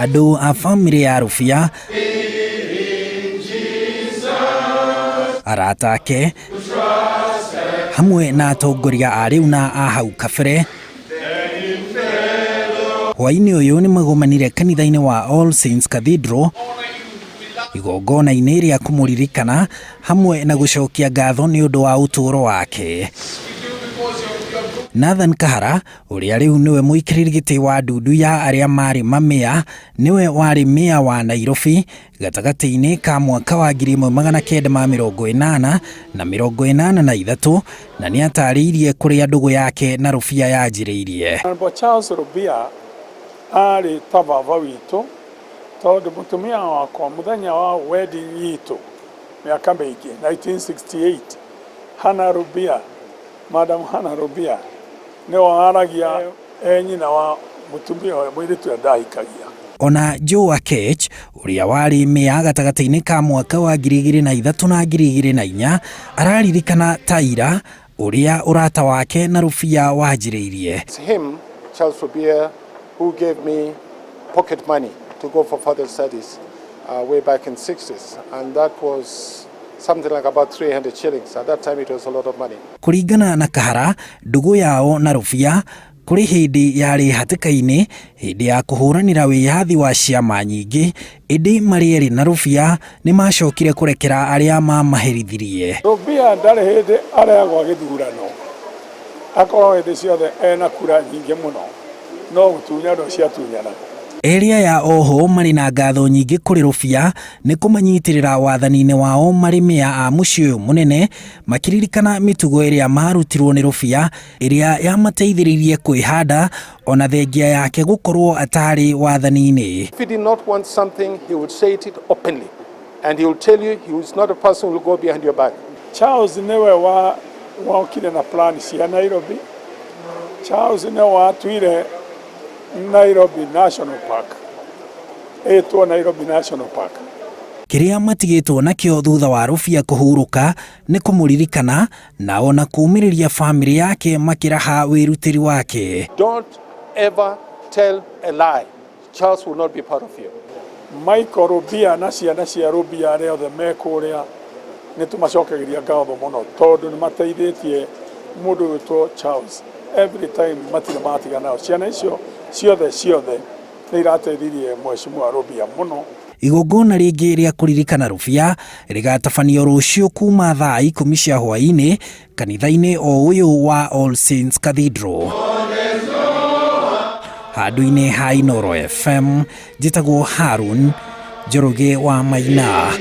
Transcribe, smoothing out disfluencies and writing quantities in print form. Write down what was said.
Andu a family ya Rũbia, arata ake, hamwe na atongoria a riu na a hau kabere, hwaini uyu ni magomanire kanitha-ini wa All Saints Cathedral igongona-ini ria kumuririkana hamwe na gucokia ngatho ni undu wa uturo wake. Nathan Kahara, uria riu niwe muikiriri giti wa ndundu ya aria mari mamea, niwe wari mea wa Nairobi gatagati-ini ka mwaka wa 1980 na 1983, na ni atariirie kuria ndugu yake na Rũbia yanjiriirie. Charles Rũbia ari tabava witu tondu mutumia wakwa muthenya wa wedding yitu miaka mingi 1968, Hannah Rũbia, Madam Hannah Rũbia ni waragia nyina wa mutumia mwiritu ndahikagia. Ona Joe Akech, uria wari mea gatagati-ini ka mwaka wa 2003 na 2004, araririkana taira uria urata wake na Rũbia wanjiriirie. It's him, Charles Rũbia, who gave me pocket money to go for further studies way back in 60s, and that was something like about 300 shillings. At that time it was a lot of money. Kuringana na Kahara, ndugu yao na Rũbia kuri hindi yari hatika-ini hindi ya kuhuranira wiyathi wa ciama nyingi, indi marieri na Rũbia ni macokire kurekera aria mamaherithirie. Rũbia ndari hindi areagwa githurano, akorwo hindi ciothe ena kura nyingi muno, no gutunya ndo ciatunyana. Eria ya oho mari na ngatho nyingi kuri Rũbia ni kumanyitirira wathani-ini wao mari mea a mucii uyu munene, makiririkana mitugo iria marutirwo ni Rũbia iria yamateithiririe kwihanda ona thengia yake gukorwo atari wathani-ini. If he did not want something, he would say it openly, and he will tell you he was not a person who will go behind your back. Charles newe wakire na plan cia Nairobi. Charles newe watuire Nairobi National Park. Etwo Nairobi National Park. Kiria matigitwo nakio thutha wa Rũbia kuhuruka ni kumuririkana na ona kumiriria family yake makiraha wirutiri wake. Don't ever tell a lie. Charles will not be part of you. Michael Rũbia na ciana cia Rũbia arĩa othe mekuria ni tumacokagiria ngatho muno tondu ni mateithĩtie mundu witwo Charles. Every time matire matigana ciana icio ciothe ni irateithirie mheshimiwa Rũbia muno. Igongona ringi ria kuririkana Rũbia rigatabanio rũciũ kuma thaa 10 cia hwaini kanitha-ini o uyu wa All Saints Cathedral. Handu-ini ha Inooro FM, njitagwo Harun Njoroge wa Maina.